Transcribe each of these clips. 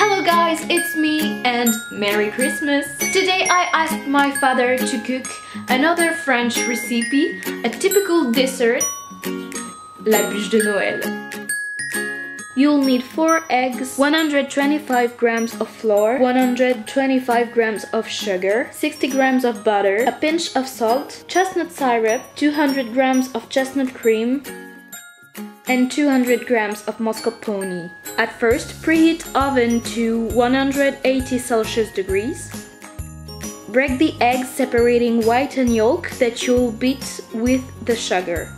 Hello guys, it's me and Merry Christmas! Today I asked my father to cook another French recipe, a typical dessert, la bûche de Noël. You'll need 4 eggs, 125 grams of flour, 125 grams of sugar, 60 grams of butter, a pinch of salt, chestnut syrup, 200 grams of chestnut cream, and 200 grams of mascarpone. At first, preheat oven to 180 Celsius degrees. Break the eggs, separating white and yolk that you'll beat with the sugar.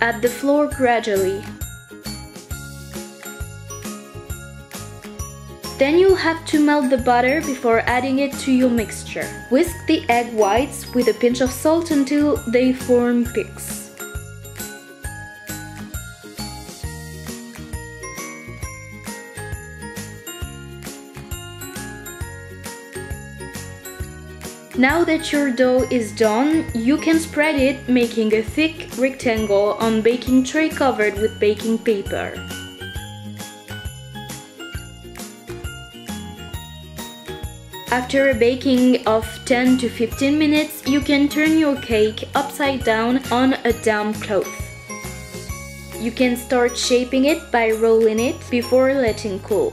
Add the flour gradually. Then you'll have to melt the butter before adding it to your mixture. Whisk the egg whites with a pinch of salt until they form peaks. Now that your dough is done, you can spread it, making a thick rectangle on baking tray covered with baking paper. After a baking of 10 to 15 minutes, you can turn your cake upside down on a damp cloth. You can start shaping it by rolling it before letting cool.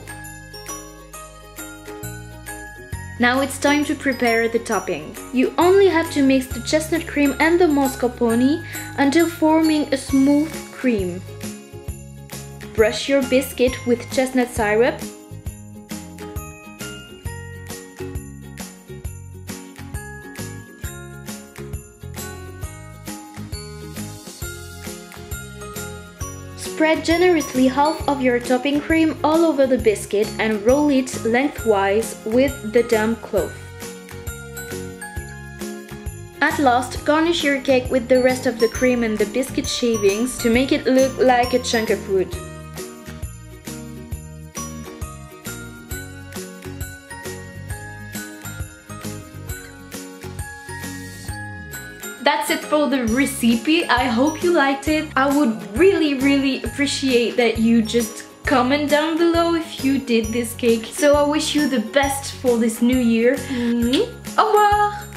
Now it's time to prepare the topping. You only have to mix the chestnut cream and the mascarpone until forming a smooth cream. Brush your biscuit with chestnut syrup. Spread generously half of your topping cream all over the biscuit and roll it lengthwise with the damp cloth. At last, garnish your cake with the rest of the cream and the biscuit shavings to make it look like a chunk of wood. That's it for the recipe. I hope you liked it. I would really appreciate that you just comment down below if you did this cake. So I wish you the best for this new year. Au revoir!